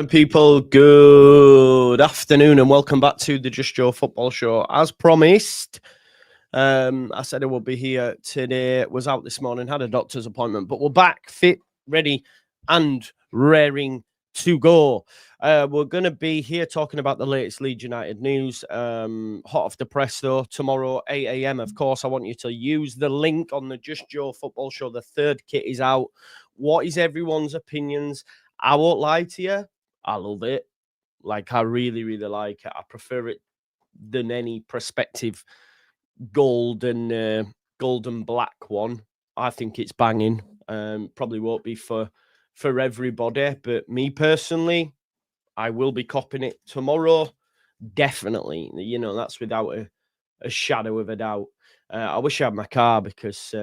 People, good afternoon and welcome back to the Just Joe Football Show. As promised, I said I would be here today. Was out this morning, had a doctor's appointment, but we're back, fit, ready, and raring to go. We're going to be here talking about the latest Leeds United news. Hot off the press, though. Tomorrow, 8 a.m. Of course, I want you to use the link on the Just Joe Football Show. The third kit is out. What is everyone's opinions? I won't lie to you. I love it. Like, I really, really like it. I prefer it than any prospective gold and black one. I think it's banging. Probably won't be for everybody, but me personally, I will be copping it tomorrow. Definitely. You know, that's without a shadow of a doubt. I wish I had my car because,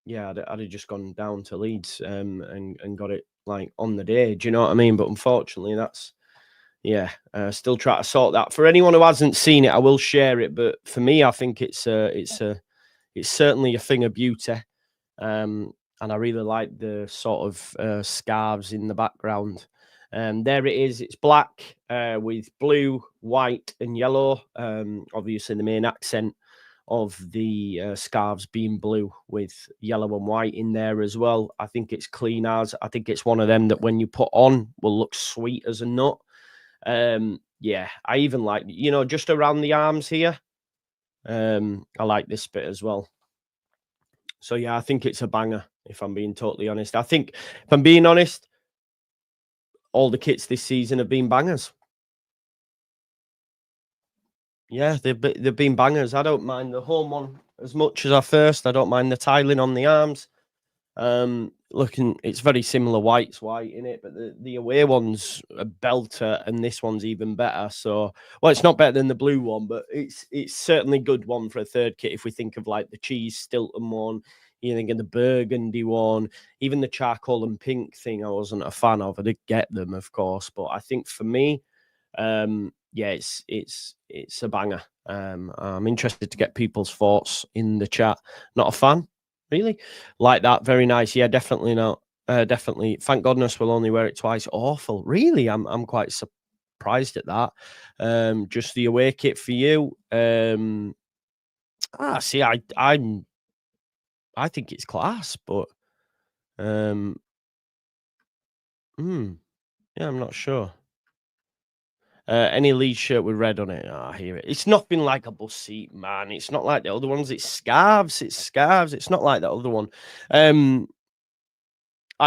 yeah, I'd have just gone down to Leeds and got it like on the day. Do you know what I mean? But unfortunately, that's, yeah, still try to sort that. For anyone who hasn't seen it, I will share it. But for me, I think it's certainly a thing of beauty. And I really like the sort of scarves in the background. There it is. It's black with blue, white, and yellow. Obviously, the main accent of the scarves being blue with yellow and white in there as well. I think it's clean as. I think it's one of them that when you put on will look sweet as a nut. Yeah, I even like, you know, just around the arms here. I like this bit as well. So yeah, I think it's a banger, if I'm being totally honest. I think, if I'm being honest, all the kits this season have been bangers. Yeah, they've been bangers. I don't mind the home one as much as our first. I don't mind the tiling on the arms. Looking, it's very similar. White's white in it, but the away one's a belter, and this one's even better. So, well, it's not better than the blue one, but it's certainly a good one for a third kit. If we think of like the cheese Stilton one, you think of the burgundy one, even the charcoal and pink thing, I wasn't a fan of. I did get them, of course, but I think for me, yeah, it's a banger. I'm interested to get people's thoughts in the chat. Not a fan, really. Like that, very nice. Yeah, definitely not. Definitely. Thank goodness we'll only wear it twice. Awful, really. I'm quite surprised at that. Just the away kit for you. See, I think it's class, but yeah, I'm not sure. Any Leeds shirt with red on it. I hear it. It's nothing like a bus seat, man. It's not like the other ones. It's scarves. It's scarves. It's not like the other one. I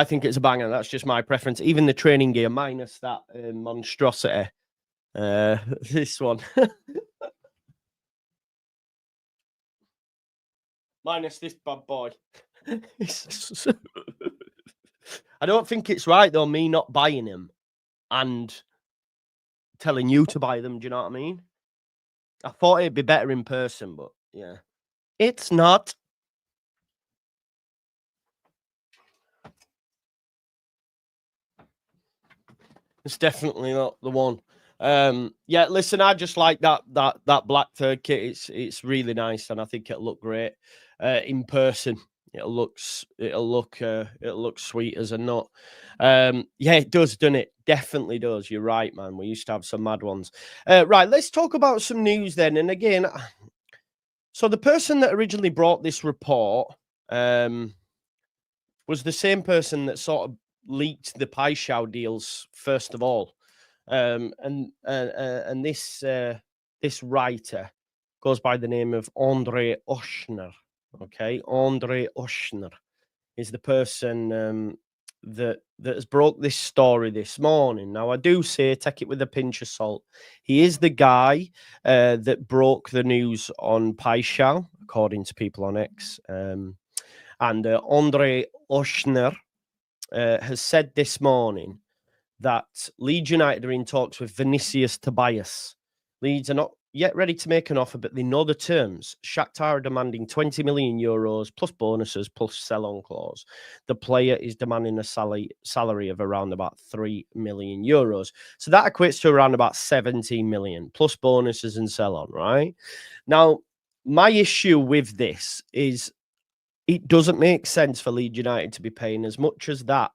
think it's a banger. That's just my preference. Even the training gear, minus that monstrosity. This one. Minus this bad boy. I don't think it's right, though, me not buying them and telling you to buy them. Do you know what I mean? I thought it'd be better in person, but yeah. It's not. It's definitely not the one. Yeah, listen, I just like that black third kit. It's really nice, and I think it'll look great in person. It'll look sweet as a nut. Yeah, it does, doesn't it? Definitely does. You're right, man. We used to have some mad ones. Right, let's talk about some news then. And again, so the person that originally brought this report was the same person that sort of leaked the Paixão deals first of all, and this writer goes by the name of Andre Oshner. Okay, Andre Oshner is the person that has broke this story this morning. Now, I do say take it with a pinch of salt. He is the guy that broke the news on Paixão, according to people on X. And Andre Oshner has said this morning that Leeds United are in talks with Vinicius Tobias. Leeds are not yet ready to make an offer, but they know the terms. Shakhtar are demanding 20 million euros plus bonuses plus sell-on clause. The player is demanding a salary of around about 3 million euros. So that equates to around about 17 million plus bonuses and sell-on, right? Now, my issue with this is it doesn't make sense for Leeds United to be paying as much as that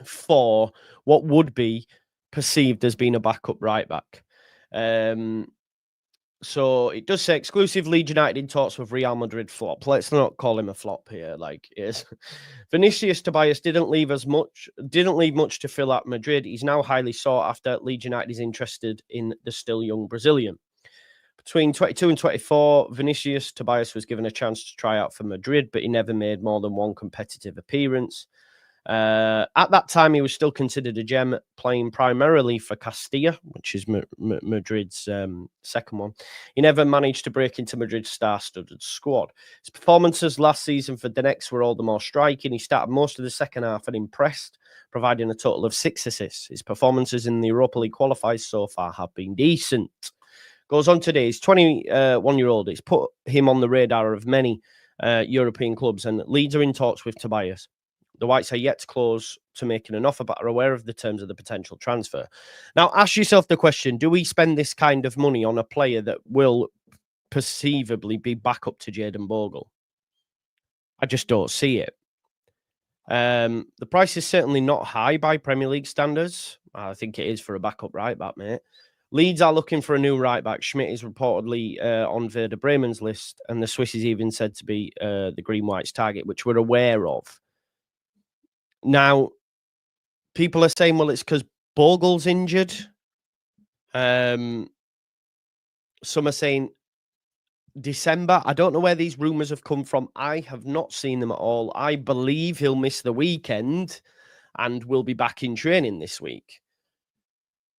for what would be perceived as being a backup right back. So it does say exclusive Leeds United in talks with Real Madrid flop. Let's not call him a flop here. Like it is. Vinicius Tobias didn't leave much to fill at Madrid. He's now highly sought after. Leeds United is interested in the still young Brazilian. Between 22 and 24, Vinicius Tobias was given a chance to try out for Madrid, but he never made more than one competitive appearance. At that time, he was still considered a gem, playing primarily for Castilla, which is Madrid's second one. He never managed to break into Madrid's star-studded squad. His performances last season for Donetsk were all the more striking. He started most of the second half and impressed, providing a total of 6 assists. His performances in the Europa League qualifiers so far have been decent. Goes on today, he's 21-year-old. It's put him on the radar of many European clubs, and Leeds are in talks with Tobias. The Whites are yet to close to making an offer, but are aware of the terms of the potential transfer. Now, ask yourself the question, do we spend this kind of money on a player that will perceivably be back up to Jayden Bogle? I just don't see it. The price is certainly not high by Premier League standards. I think it is for a backup right back, mate. Leeds are looking for a new right back. Schmidt is reportedly on Werder Bremen's list, and the Swiss is even said to be the Green White's target, which we're aware of. Now, people are saying, well, it's because Bogle's injured. Some are saying December. I don't know where these rumours have come from. I have not seen them at all. I believe he'll miss the weekend and will be back in training this week.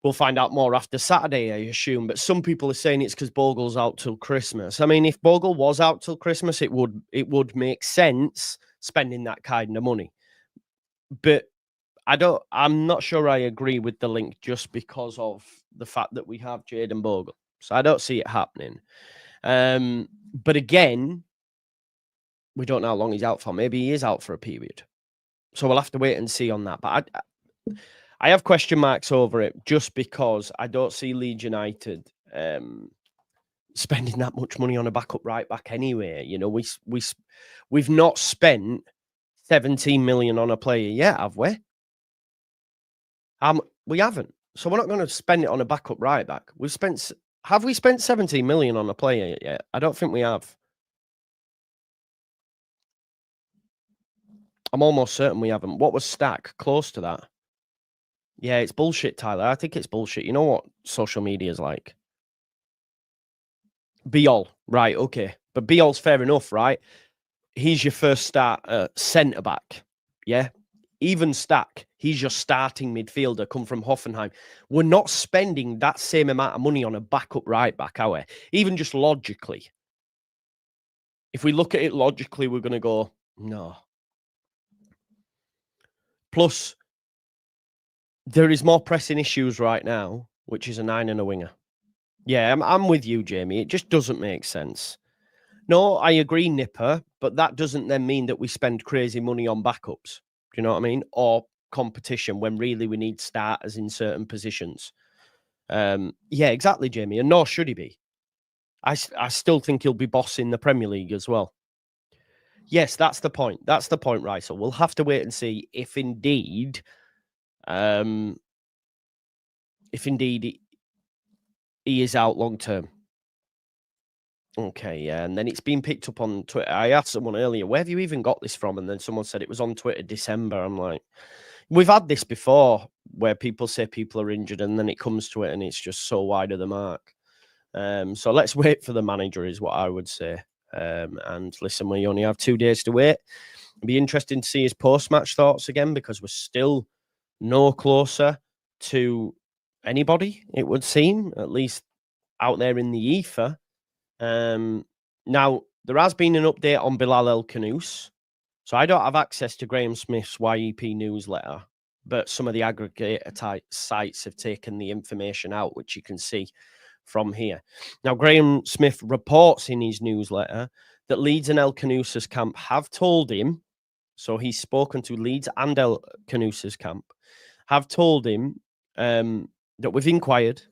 We'll find out more after Saturday, I assume. But some people are saying it's because Bogle's out till Christmas. I mean, if Bogle was out till Christmas, it would make sense spending that kind of money. But I'm not sure I agree with the link just because of the fact that we have Jayden Bogle. So I don't see it happening. But again, we don't know how long he's out for. Maybe he is out for a period. So we'll have to wait and see on that. But I have question marks over it just because I don't see Leeds United spending that much money on a backup right back anyway. You know, we've not spent 17 million on a player yet, have we? We haven't. So we're not going to spend it on a backup right back. Have we spent 17 million on a player yet? I don't think we have. I'm almost certain we haven't. What was Stack? Close to that. Yeah, it's bullshit, Tyler. I think it's bullshit. You know what social media is like? Biol. Right, okay. But Biol's fair enough, right? He's your first start centre-back. Yeah? Even Stack, he's your starting midfielder, come from Hoffenheim. We're not spending that same amount of money on a backup right back, are we? Even just logically. If we look at it logically, we're going to go, no. Plus, there is more pressing issues right now, which is a 9 and a winger. Yeah, I'm with you, Jamie. It just doesn't make sense. No, I agree, Nipper, but that doesn't then mean that we spend crazy money on backups. Do you know what I mean? Or competition when really we need starters in certain positions. Yeah, exactly, Jamie. And nor should he be. I still think he'll be bossing the Premier League as well. Yes, that's the point. That's the point, right? So we'll have to wait and see if indeed he is out long term. Okay, yeah. And then it's been picked up on Twitter. I asked someone earlier, where have you even got this from? And then someone said it was on Twitter December. I'm like, we've had this before where people say people are injured and then it comes to it and it's just so wide of the mark. So let's wait for the manager is what I would say. And listen, we only have 2 days to wait. It'd be interesting to see his post-match thoughts again because we're still no closer to anybody, it would seem, at least out there in the ether. Now, there has been an update on Bilal El Khannouss. So I don't have access to Graham Smith's YEP newsletter, but some of the aggregator type sites have taken the information out, which you can see from here. Now, Graham Smith reports in his newsletter that Leeds and El Khannouss's camp have told him, so he's spoken to Leeds and El Khannouss's camp, have told him that we've inquired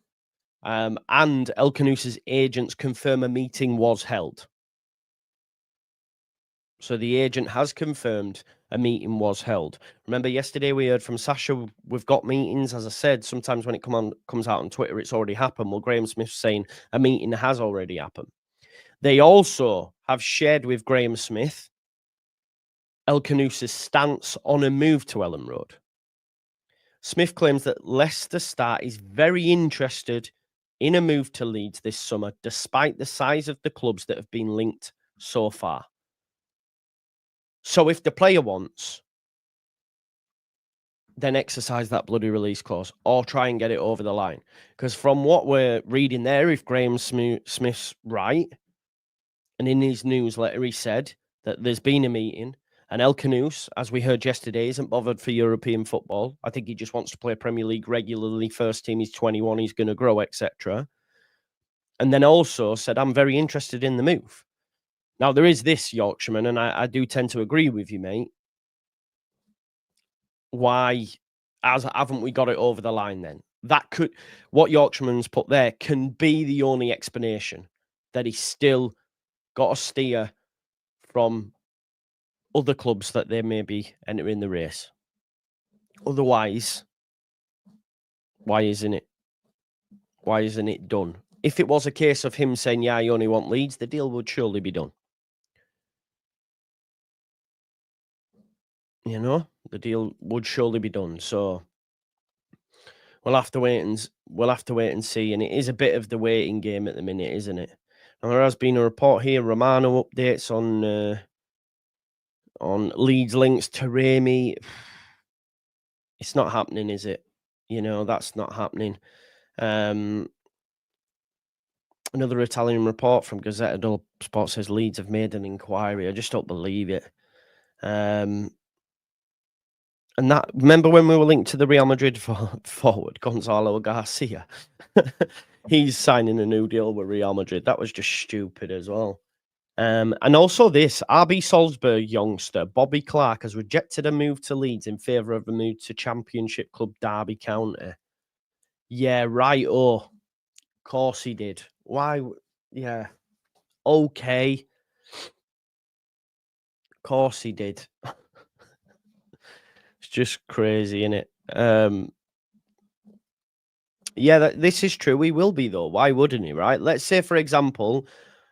and El Khannouss's agents confirm a meeting was held. So the agent has confirmed a meeting was held. Remember, yesterday we heard from Sasha, we've got meetings. As I said, sometimes when it comes out on Twitter, it's already happened. Well, Graham Smith's saying a meeting has already happened. They also have shared with Graham Smith El Khannouss' stance on a move to Ellen Road. Smith claims that Leicester Star is very interested in a move to Leeds this summer, despite the size of the clubs that have been linked so far. So if the player wants, then exercise that bloody release clause or try and get it over the line. Because from what we're reading there, if Graham Smith's right, and in his newsletter he said that there's been a meeting, and El Khannouss, as we heard yesterday, isn't bothered for European football. I think he just wants to play Premier League regularly. First team, he's 21, he's going to grow, etc. And then also said, I'm very interested in the move. Now, there is this, Yorkshireman, and I do tend to agree with you, mate. Why haven't we got it over the line then? That could, what Yorkshireman's put there can be the only explanation, that he's still got to steer from other clubs that they may be entering the race. Otherwise, why isn't it? Why isn't it done? If it was a case of him saying, yeah, I only want Leeds, the deal would surely be done. You know, the deal would surely be done. So we'll have to wait and see. And it is a bit of the waiting game at the minute, isn't it? Now, there has been a report here. Romano updates on Leeds links to Taremi. It's not happening, is it? You know, that's not happening. Another Italian report from Gazzetta dello Sport says Leeds have made an inquiry. I just don't believe it. And that, remember when we were linked to the Real Madrid forward, Gonzalo Garcia? He's signing a new deal with Real Madrid. That was just stupid as well. And also this, RB Salzburg youngster, Bobby Clark, has rejected a move to Leeds in favour of a move to Championship club Derby County. Yeah, right. Oh, of course he did. Why? Yeah. Okay. Of course he did. It's just crazy, isn't it? Yeah, this is true. He will be, though. Why wouldn't he, right? Let's say, for example,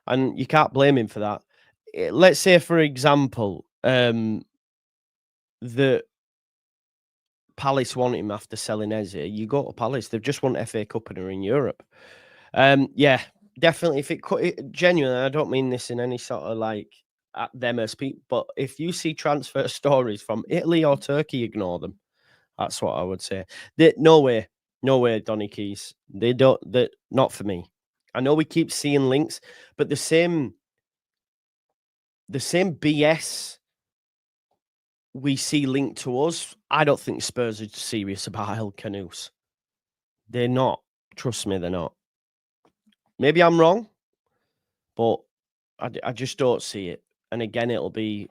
and you can't blame him for that. Let's say, for example, that Palace want him after selling Eze. You go to Palace. They've just won FA Cup and are in Europe. Yeah, definitely. If it genuinely, I don't mean this in any sort of like at them as people, but if you see transfer stories from Italy or Turkey, ignore them. That's what I would say. No way, Donny Keys. They don't. Not for me. I know we keep seeing links, but the same BS we see linked to us. I don't think Spurs are serious about El Khannouss. They're not. Trust me, they're not. Maybe I'm wrong, but I just don't see it. And again, it'll be,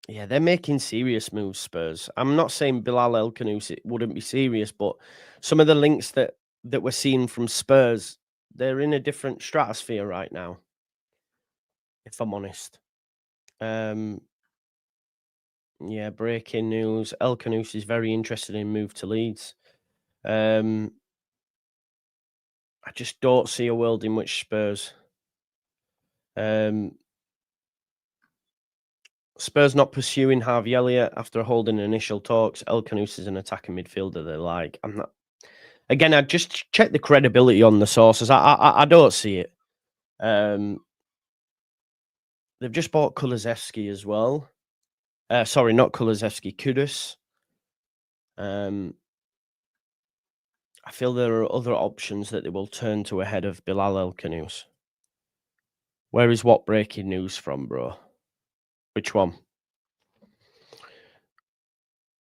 yeah, they're making serious moves, Spurs. I'm not saying Bilal El Khannouss, it wouldn't be serious, but some of the links that we're seeing from Spurs, they're in a different stratosphere right now, if I'm honest. Yeah, breaking news. El Khannouss is very interested in move to Leeds. I just don't see a world in which Spurs not pursuing Harvey Elliott after holding initial talks. El Khannouss is an attacking midfielder they like. I'm not. Again, I just check the credibility on the sources. I don't see it. They've just bought Kulusevski as well. Sorry, not Kulusevski, Kudus. I feel there are other options that they will turn to ahead of Bilal El Khannouss. Where is what breaking news from, bro? Which one?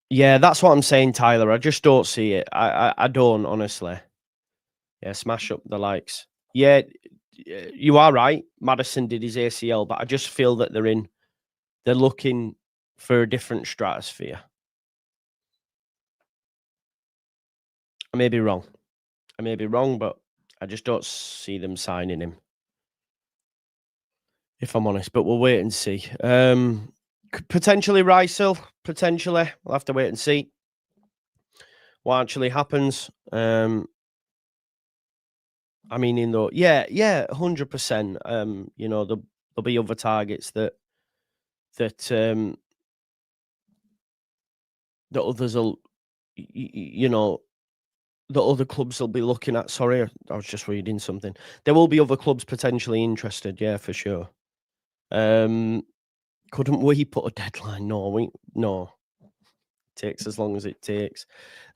Yeah, that's what I'm saying, Tyler. I just don't see it. I don't, honestly. Yeah, smash up the likes. Yeah, you are right. Maddison did his ACL, but I just feel that they're looking for a different stratosphere. I may be wrong, but I just don't see them signing him, if I'm honest. But we'll wait and see. Potentially Rysel. Potentially. We'll have to wait and see what actually happens. I mean, in the 100%. You know, there'll be other targets that others will, you know, the other clubs will be looking at. Sorry, I was just reading something. There will be other clubs potentially interested. Yeah, for sure. Couldn't we put a deadline? No. It takes as long as it takes.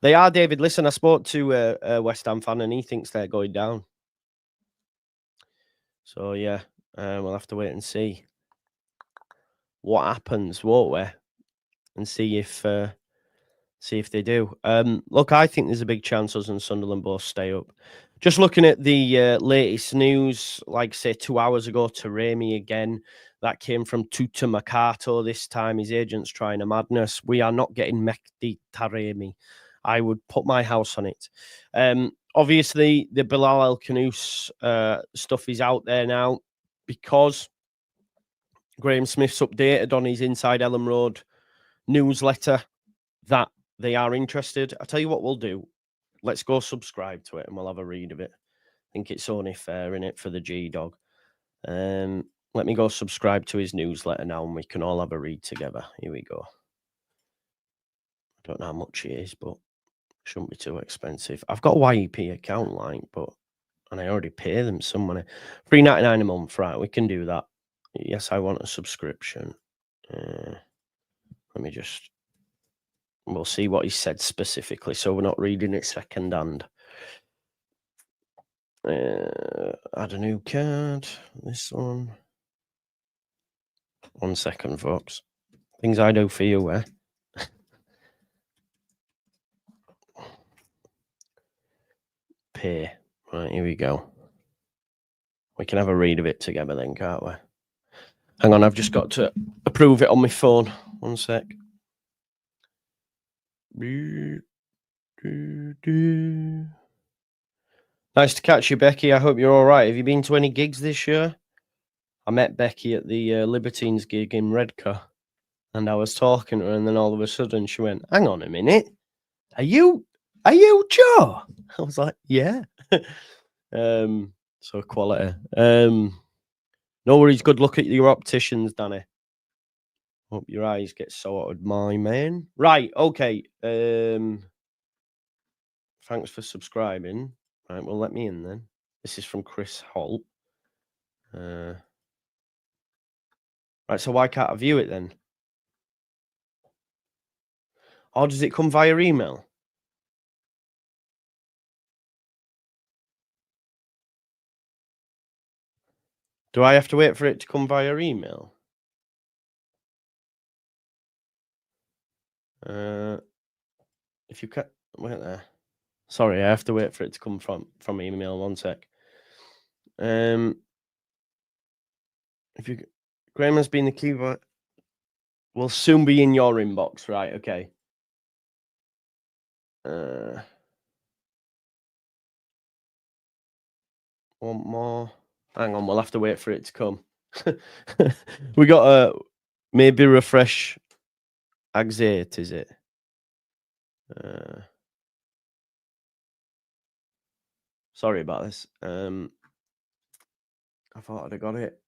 They are, David. Listen, I spoke to a West Ham fan, and he thinks they're going down. So yeah, we'll have to wait and see what happens, won't we? And see if they do. Look, I think there's a big chance us and Sunderland both stay up. Just looking at the latest news, like say 2 hours ago, Taremi again. That came from Tuta Makato this time. His agent's trying a madness. We are not getting Mehdi Taremi. I would put my house on it. Obviously, the Bilal El Khannouss stuff is out there now because Graham Smith's updated on his Inside Ellen Road newsletter that they are interested. I'll tell you what we'll do. Let's go subscribe to it and we'll have a read of it. I think it's only fair, innit, for the G-Dog. Let me go subscribe to his newsletter now and we can all have a read together. Here we go. I don't know how much it is, but it shouldn't be too expensive. I've got a YEP account, and I already pay them some money. $3.99 a month, right? We can do that. Yes, I want a subscription. Let me just... We'll see what he said specifically, so we're not reading it secondhand. Add a new card. This one. 1 second, folks. Things I do for you, eh? Pay. Right, here we go. We can have a read of it together then, can't we? Hang on, I've just got to approve it on my phone. 1 sec. Nice to catch you, Becky. I hope you're all right. Have you been to any gigs this year? I met Becky at the Libertines gig in Redcar, and I was talking to her, and then all of a sudden she went, "Hang on a minute, are you Joe?" I was like, "Yeah." So quality. No worries. Good luck at your opticians, Danny. Hope your eyes get sorted, my man. Right, okay. Thanks for subscribing. Right, well, let me in then. This is from Chris Holt. Right, so why can't I view it then? Or does it come via email? Do I have to wait for it to come via email? If you can wait there. Sorry, I have to wait for it to come from email. 1 sec. If you Graham has been the keyboard, will soon be in your inbox, right? Okay. One more. Hang on, we'll have to wait for it to come. We got a maybe refresh exit, is it? Sorry about this. I thought I'd have got it.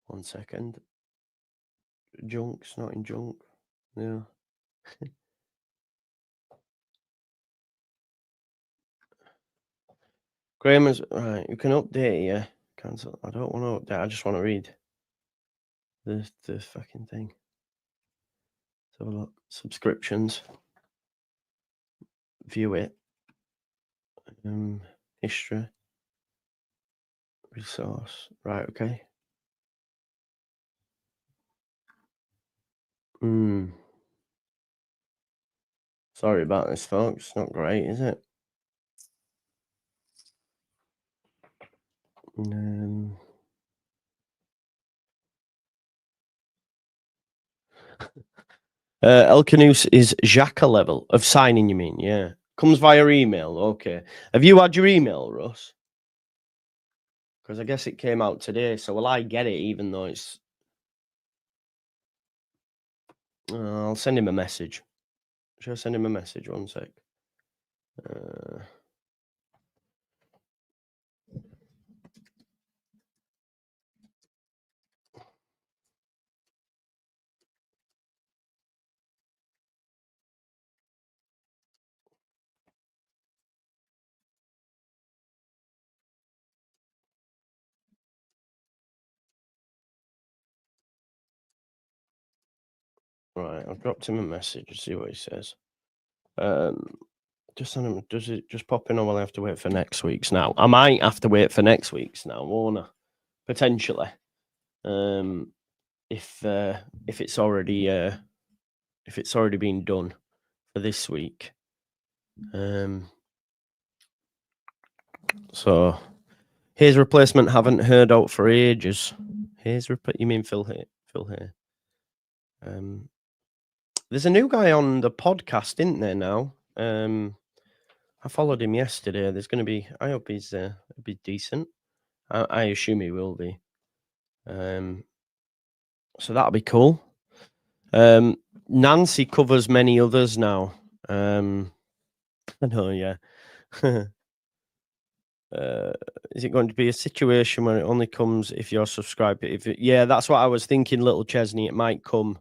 One second. Junk's not in junk. No. Graham is right. You can update, yeah. Cancel. I don't want to update. I just want to read the fucking thing. Let's have a look. Subscriptions. View it. History. Resource. Right. Okay. Sorry about this, folks. It's not great, is it? El Khannouss is Xhaka level of signing, you mean? Yeah. Comes via email. Okay. Have you had your email, Russ? Because I guess it came out today. So will I get it even though it's... I'll send him a message. Should I send him a message? One sec. Right, I've dropped him a message to see what he says. Just send him. Does it just pop in, or will I have to wait for next week's now? I might have to wait for next week's now, won't I? Potentially. If it's already been done for this week. So his replacement haven't heard out for ages. You mean Phil here? Phil here. There's a new guy on the podcast, isn't there now? I followed him yesterday. There's going to be. I hope he's decent. I assume he will be. So that'll be cool. Nancy covers many others now. I know, yeah. Is it going to be a situation where it only comes if you're subscribed? Yeah, that's what I was thinking, little Chesney. It might come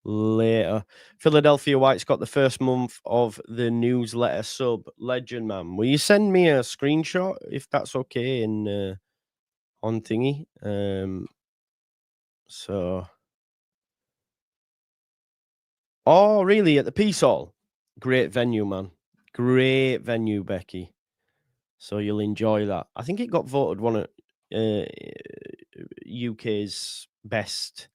later. Philadelphia White's got the first month of the newsletter sub. Legend, man. Will you send me a screenshot if that's okay in on thingy? So... Oh, really? At the Peace Hall? Great venue, man. Great venue, Becky. So you'll enjoy that. I think it got voted one of UK's best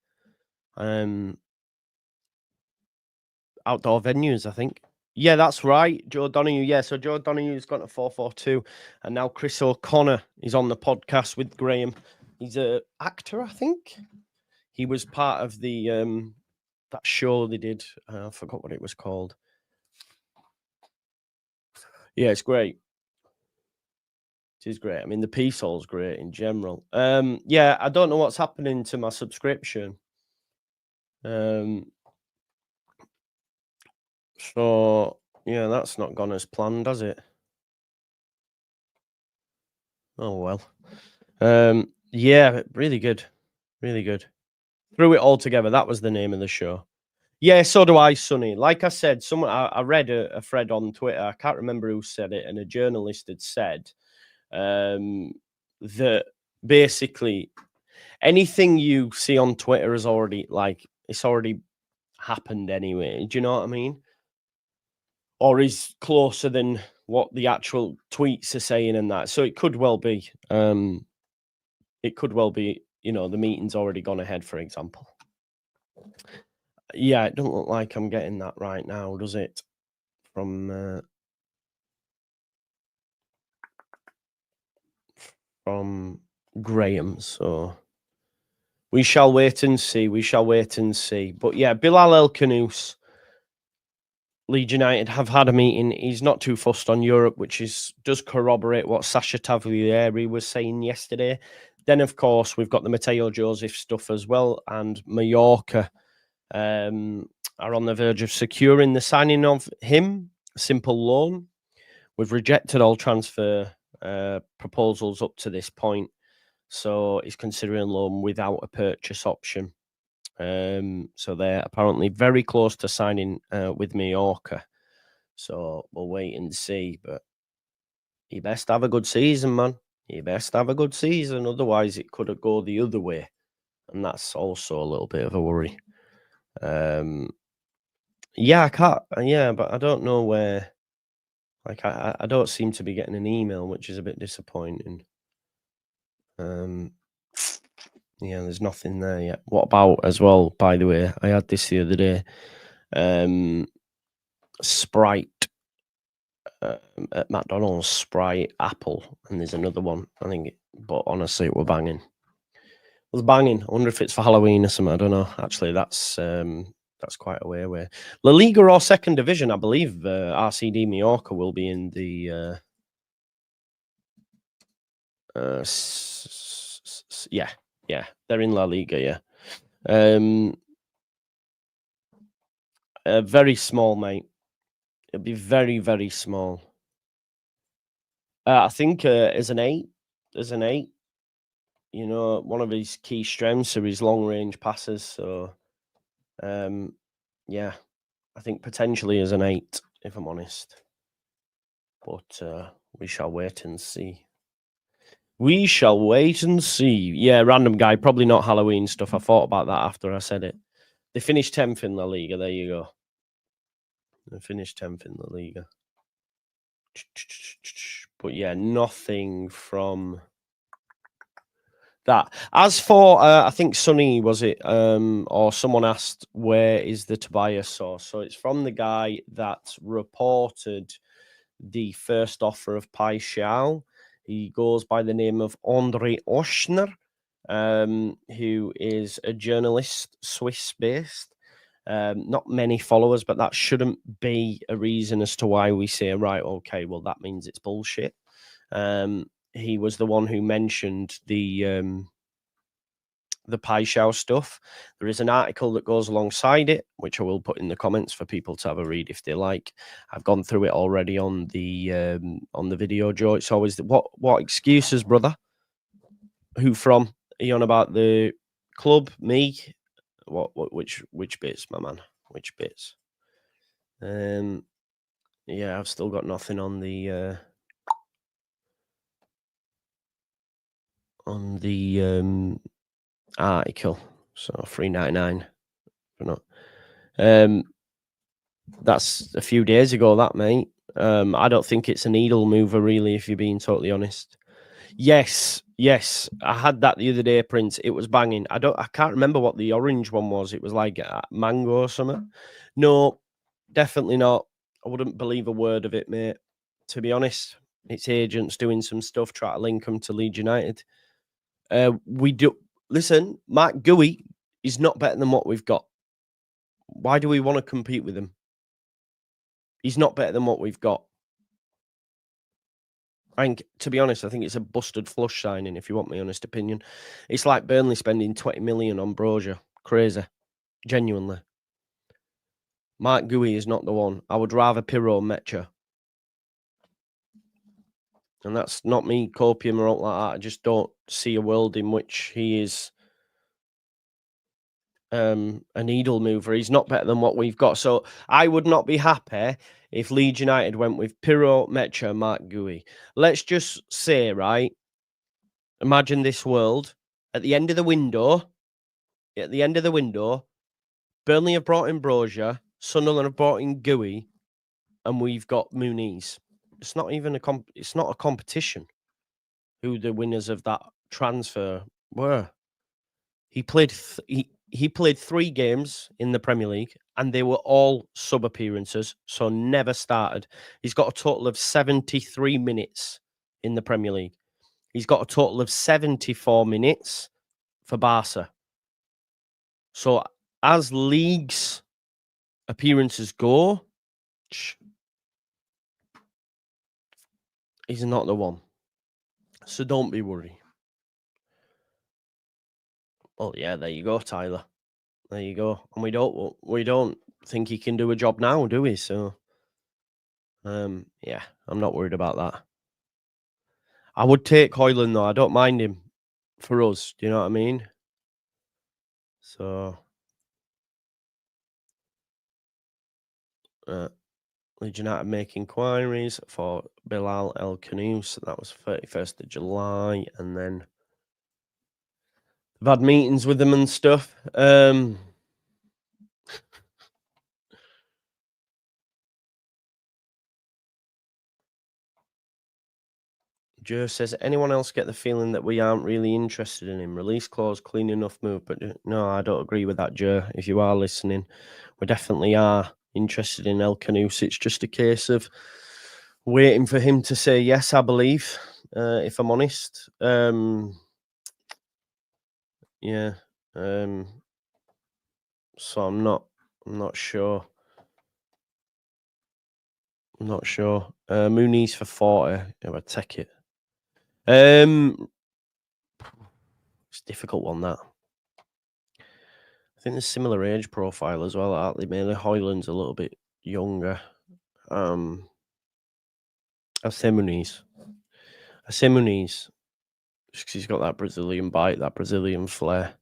outdoor venues, I think. Yeah, that's right. Joe Donahue. Yeah, so Joe Donahue's got a 442. And now Chris O'Connor is on the podcast with Graham. He's an actor, I think. He was part of the that show they did. I forgot what it was called. Yeah, it's great. It is great. I mean, the Peace Hall's great in general. Yeah, I don't know what's happening to my subscription. So, yeah, that's not gone as planned, has it? Oh, well. Yeah, really good. Really good. Threw it all together. That was the name of the show. Yeah, so do I, Sonny. Like I said, I read a thread on Twitter. I can't remember who said it, and a journalist had said that basically anything you see on Twitter is already it's already happened anyway. Do you know what I mean? Or is closer than what the actual tweets are saying and that. So it could well be. It could well be. You know, the meeting's already gone ahead, for example. Yeah, it doesn't look like I'm getting that right now, does it? From Graham. So we shall wait and see. We shall wait and see. But yeah, Bilal El Khannouss, Leeds United have had a meeting. He's not too fussed on Europe, which does corroborate what Sasha Tavlieri was saying yesterday. Then, of course, we've got the Mateo Joseph stuff as well, and Mallorca are on the verge of securing the signing of him, a simple loan. We've rejected all transfer proposals up to this point, so he's considering loan without a purchase option. So they're apparently very close to signing with Mallorca. So we'll wait and see. But you best have a good season, man. You best have a good season. Otherwise, it could go the other way. And that's also a little bit of a worry. Yeah, I can't. Yeah, but I don't know where. Like, I don't seem to be getting an email, which is a bit disappointing. Yeah, there's nothing there yet. What about as well, by the way, I had this the other day. Sprite at McDonald's, Sprite, Apple, and there's another one, I think. But honestly, it was banging. It was banging. I wonder if it's for Halloween or something. I don't know. Actually, that's quite a way away. La Liga or second division, I believe RCD Mallorca will be in the Yeah, they're in La Liga. Yeah, very small, mate. It'll be very, very small. I think as an 8, you know, one of his key strengths are his long range passes. So, yeah, I think potentially as an 8, if I'm honest. But we shall wait and see. We shall wait and see. Yeah, random guy, probably not Halloween stuff. I thought about that after I said it. They finished 10th in La Liga. There you go. They finished 10th in La Liga. But yeah, nothing from that. As for, I think Sonny, was it, or someone asked, where is the Tobias source? So it's from the guy that reported the first offer of Pai Xiao. He goes by the name of Andre Oshner, who is a journalist, Swiss-based. Not many followers, but that shouldn't be a reason as to why we say, right, okay, well, that means it's bullshit. He was the one who mentioned the Pai Xiao stuff. There is an article that goes alongside it, which I will put in the comments for people to have a read if they like. I've gone through it already on the video, Joe. It's always what excuses, brother? Who from? Are you on about the club? Me? Which bits, my man? Which bits? Yeah, I've still got nothing on the article. So $3.99 for not. That's a few days ago, that, mate. I don't think it's a needle mover, really, if you're being totally honest. Yes, I had that the other day, Prince. It was banging. I can't remember what the orange one was. It was like mango or something. No, definitely not. I wouldn't believe a word of it, mate. To be honest, it's agents doing some stuff, try to link them to Leeds United. We do listen. Mark Gui is not better than what we've got. Why do we want to compete with him? He's not better than what we've got. And to be honest, I think it's a busted flush signing, if you want my honest opinion. It's like Burnley spending 20 million on Brozier. Crazy. Genuinely. Mark Gui is not the one. I would rather Pirro Mecha. And that's not me copying him or anything like that. I just don't see a world in which he is a needle mover. He's not better than what we've got. So I would not be happy if Leeds United went with Pirro, Mecha, Mark Gui. Let's just say, right, imagine this world. At the end of the window, Burnley have brought in Brozier, Sunderland have brought in Gui, and we've got Muniz. It's not even it's not a competition who the winners of that transfer were. He played he played 3 games in the Premier League, and they were all sub appearances, so never started. He's got a total of 73 minutes in the Premier League. He's got a total of 74 minutes for Barca. So as leagues appearances go, he's not the one. So don't be worried. Well, yeah, there you go, Tyler. There you go. And we don't think he can do a job now, do we? So, yeah, I'm not worried about that. I would take Højlund though. I don't mind him for us. Do you know what I mean? So, Leeds United make inquiries for Bilal El Khannouss. That was 31st of July, and then I've had meetings with them and stuff. Joe says, anyone else get the feeling that we aren't really interested in him? Release clause, clean enough move. But no, I don't agree with that, Joe. If you are listening, we definitely are interested in El Khannouss. It's just a case of waiting for him to say yes, I believe, if I'm honest. Yeah. So I'm not sure. I'm not sure. Muniz for 40. I would take it. difficult one, that. I think there's similar age profile as well, aren't they? Mainly Hoyland's a little bit younger. I say Muniz. Just because he's got that Brazilian bite, that Brazilian flair.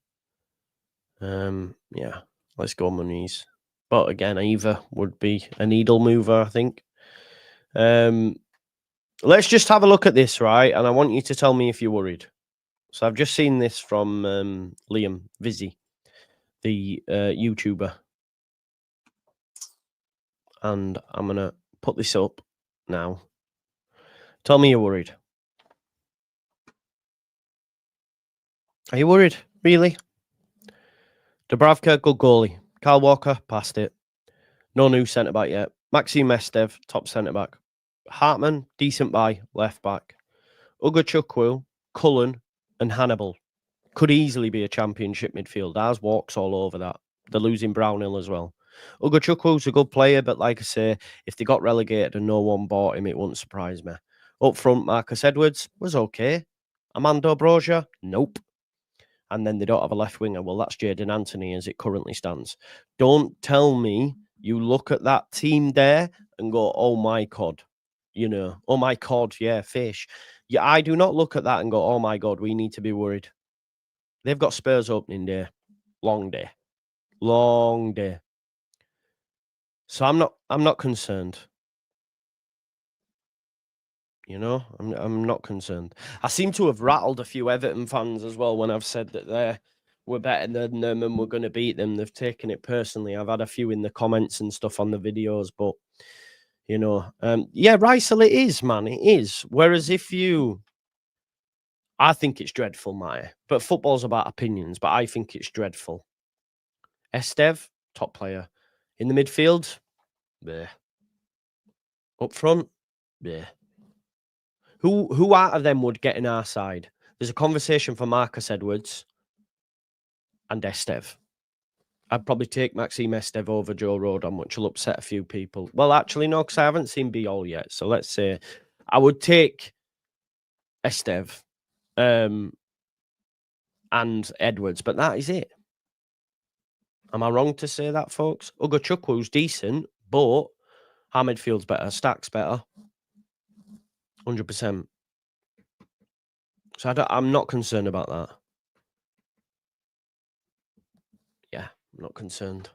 Yeah, let's go Muniz. But again, either would be a needle mover, I think. Let's just have a look at this, right? And I want you to tell me if you're worried. So I've just seen this from Liam Vizzy, the YouTuber. And I'm going to put this up now. Tell me you're worried. Are you worried? Really? Dubravka, good goalie. Kyle Walker, passed it. No new centre-back yet. Maxime Estev, top centre-back. Hartman, decent buy, left-back. Ugachukwu, Cullen, and Hannibal. Could easily be a championship midfield. Ours walks all over that. They're losing Brownhill as well. Ugochukwu's a good player, but like I say, if they got relegated and no one bought him, it wouldn't surprise me. Up front, Marcus Edwards was okay. Armando Broja, nope. And then they don't have a left winger. Well, that's Jadon Anthony as it currently stands. Don't tell me you look at that team there and go, oh my God, you know, oh my God, yeah, fish. Yeah, I do not look at that and go, oh my God, we need to be worried. They've got Spurs opening day. Long day. Long day. So I'm not concerned. You know, I'm not concerned. I seem to have rattled a few Everton fans as well when I've said that they were better than them and we're going to beat them. They've taken it personally. I've had a few in the comments and stuff on the videos, but you know, yeah, Rysel, it is, man, it is. Whereas I think it's dreadful, Maya. But football's about opinions, but I think it's dreadful. Estev, top player. In the midfield, bleh. Up front, bleh. Who out of them would get in our side? There's a conversation for Marcus Edwards and Estev. I'd probably take Maxime Estev over Joe Rodon, which will upset a few people. Well, actually, no, because I haven't seen Biol yet. So let's say I would take Estev and Edwards, but that is it. Am I wrong to say that, folks? Ugochukwu's decent, but our midfield's better, Stack's better. 100%. So I'm not concerned about that. Yeah, I'm not concerned.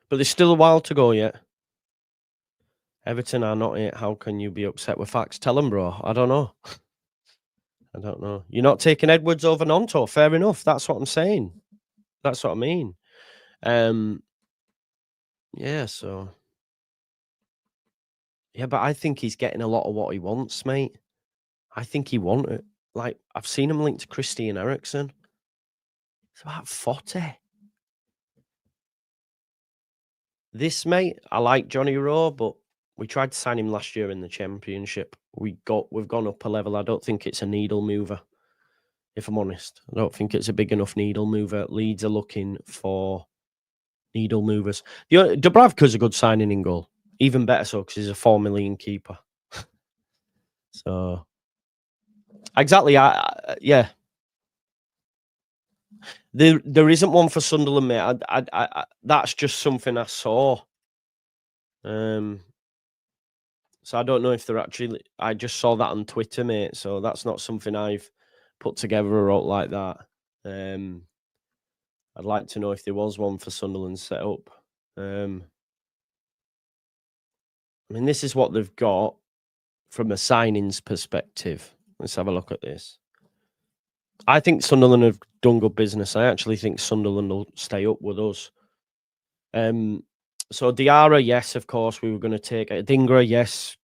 But there's still a while to go yet. Everton are not it. How can you be upset with facts? Tell them, bro. I don't know. I don't know. You're not taking Edwards over Nonto. Fair enough. That's what I'm saying. That's what I mean. Yeah, so. Yeah, but I think he's getting a lot of what he wants, mate. I think he wanted. Like, I've seen him linked to Christian Eriksen. It's about 40. This, mate, I like Johnny Rowe, but we tried to sign him last year in the Championship. We've gone up a level. I don't think it's a needle mover, if I'm honest. I don't think it's a big enough needle mover. Leeds are looking for needle movers. Dubravka's a good signing in goal. Even better so, because he's a 4 million keeper. So, exactly, yeah. There isn't one for Sunderland, mate. I that's just something I saw. So I don't know if they're actually. I just saw that on Twitter, mate. So that's not something I've put together or wrote like that. I'd like to know if there was one for Sunderland set up. I mean, this is what they've got from a signings perspective. Let's have a look at this. I think Sunderland have done good business. I actually think Sunderland will stay up with us. So Diarra, yes, of course, we were going to take it. Dingra, yes,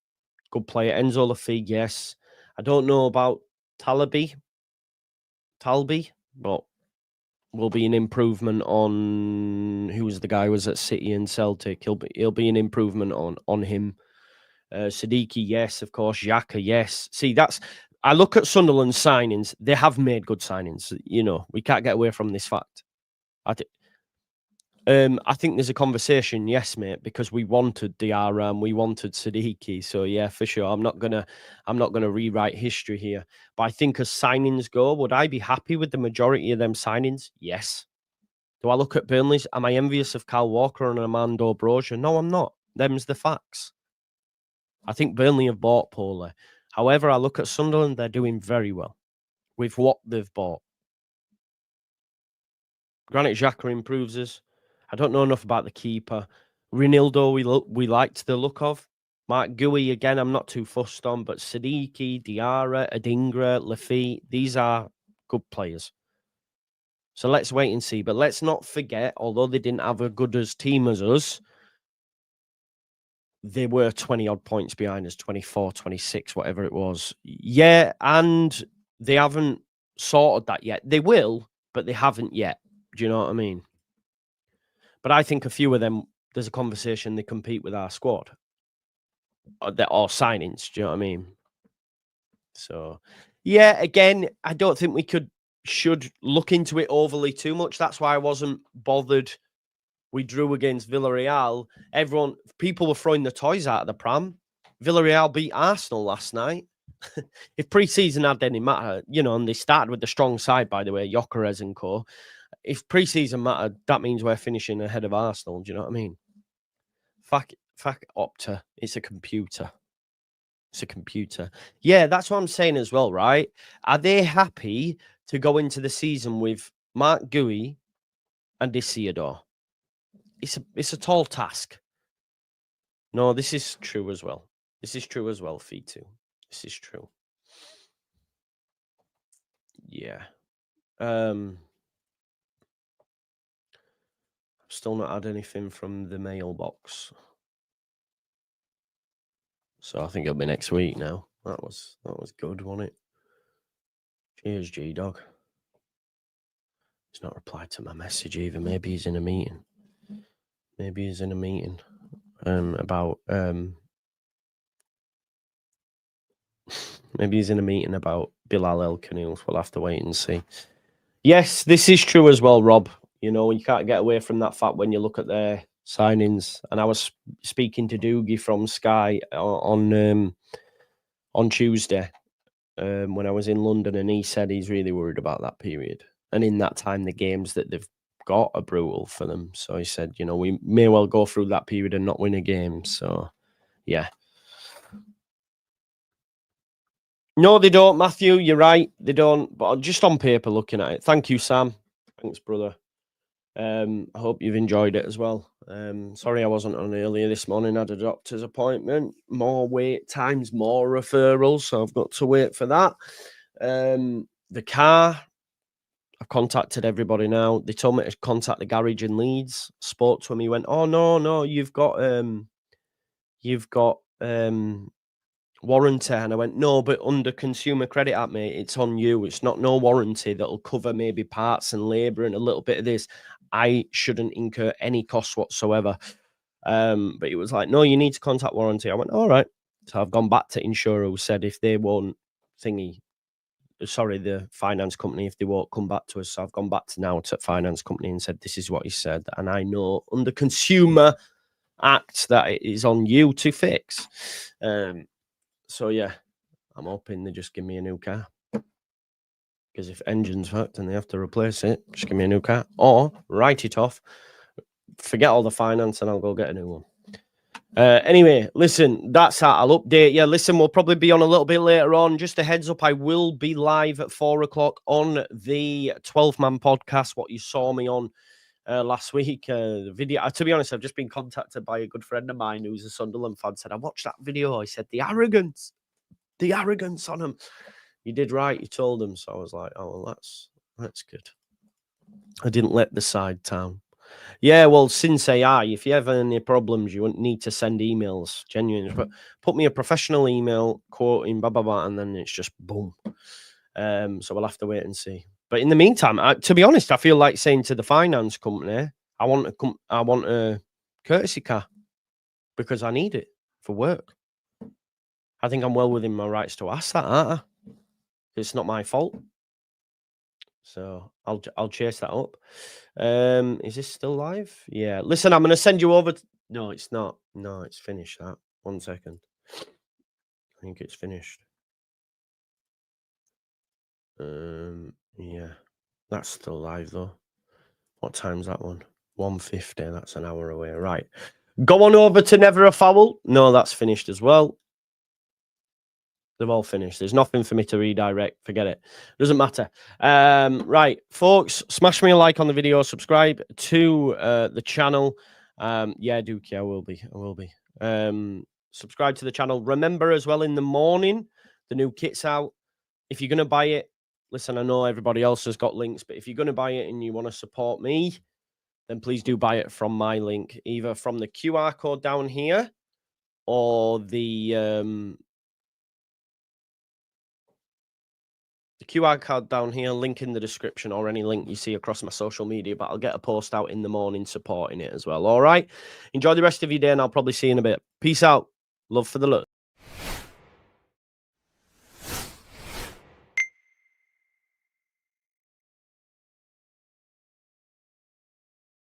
good player. Enzo Lafig, yes. I don't know about Talby, but will be an improvement on who was the guy who was at City and Celtic. He'll be an improvement on him. Siddiqui, yes, of course. Xhaka, yes. See, I look at Sunderland's signings. They have made good signings. You know, we can't get away from this fact. I think there's a conversation, yes, mate, because we wanted Diarra and we wanted Siddiqui. So yeah, for sure. I'm not gonna rewrite history here. But I think as signings go, would I be happy with the majority of them signings? Yes. Do I look at Burnley's? Am I envious of Kyle Walker and Armando Broja? No, I'm not. Them's the facts. I think Burnley have bought poorly. However, I look at Sunderland, they're doing very well with what they've bought. Granit Xhaka improves us. I don't know enough about the keeper. Ronaldo, we liked the look of. Mark Gui, again, I'm not too fussed on, but Siddiqui, Diarra, Adingra, Lafitte, these are good players. So let's wait and see. But let's not forget, although they didn't have a good as team as us, they were 20 odd points behind us, 24, 26, whatever it was. Yeah, and they haven't sorted that yet. They will, but they haven't yet. Do you know what I mean? But I think a few of them, there's a conversation they compete with our squad or signings. Do you know what I mean? So, yeah, again, I don't think we should look into it overly too much. That's why I wasn't bothered. We drew against Villarreal. People were throwing the toys out of the pram. Villarreal beat Arsenal last night. If pre-season had any matter, and they started with the strong side, by the way, Gyökeres and co. If pre-season mattered, that means we're finishing ahead of Arsenal. Do you know what I mean? Fuck Opta. It's a computer. It's a computer. Yeah, that's what I'm saying as well, right? Are they happy to go into the season with Mark Gui and Isidore? It's a tall task. No, this is true as well. This is true as well, F2. This is true. Yeah. I've still not had anything from the mailbox. So I think it'll be next week now. That was good, wasn't it? Cheers, G-Dog. He's not replied to my message either. Maybe he's in a meeting. About maybe he's in a meeting about Bilal El Khannouss. We'll have to wait and see. Yes, this is true as well, Rob. You can't get away from that fact when you look at their signings. And I was speaking to Doogie from Sky on Tuesday when I was in London, and he said he's really worried about that period. And in that time, the games that they've got are brutal for them. So he said, we may well go through that period and not win a game. So, yeah. No, they don't, Matthew. You're right. They don't. But just on paper, looking at it. Thank you, Sam. Thanks, brother. I hope you've enjoyed it as well. Sorry I wasn't on earlier this morning. I had a doctor's appointment. More wait times, more referrals. So I've got to wait for that. The car, I've contacted everybody now. They told me to contact the garage in Leeds. Spoke to him. He went, "Oh no, you've got warranty." And I went, "No, but under Consumer Credit Act, mate, it's on you. It's not no warranty that'll cover maybe parts and labour and a little bit of this. I shouldn't incur any costs whatsoever." But he was like, "No, you need to contact warranty." I went, "All right." So I've gone back to insurer, who said if they won't the finance company, if they won't come back to us. So I've gone back to finance company and said, this is what he said. And I know under Consumer Act that it is on you to fix. So yeah, I'm hoping they just give me a new car. Because if engine's fucked and they have to replace it, just give me a new car. Or write it off, forget all the finance, and I'll go get a new one. Anyway, listen, that's how I'll update you. Listen, we'll probably be on a little bit later on. Just a heads up, I will be live at 4:00 on the 12-man podcast, what you saw me on last week. The video, to be honest, I've just been contacted by a good friend of mine who's a Sunderland fan. Said, I watched that video. I said, the arrogance on him. You did right. You told him. So I was like, oh, well, that's good. I didn't let the side down. Yeah, well, since AI, if you have any problems, you wouldn't need to send emails. Genuine, but put me a professional email quoting blah blah blah, and then it's just boom. So we'll have to wait and see. But in the meantime, to be honest, I feel like saying to the finance company, I want a courtesy car because I need it for work. I think I'm well within my rights to ask that, aren't I? It's not my fault. So I'll chase that up. Is this still live? Yeah. Listen, I'm going to send you over. No, it's not. No, it's finished. That 1 second. I think it's finished. Yeah, that's still live though. What time's that one? 1:50. That's an hour away. Right. Go on over to Never a Foul. No, that's finished as well. They've all finished. There's nothing for me to redirect. Forget it. Doesn't matter. Right, folks, smash me a like on the video. Subscribe to the channel. Yeah, Dookie, I will be. Subscribe to the channel. Remember as well, in the morning, the new kit's out. If you're going to buy it, listen, I know everybody else has got links, but if you're going to buy it and you want to support me, then please do buy it from my link, either from the QR code down here or the QR code down here, link in the description, or any link you see across my social media. But I'll get a post out in the morning supporting it as well. All right. Enjoy the rest of your day, and I'll probably see you in a bit. Peace out. Love for the look.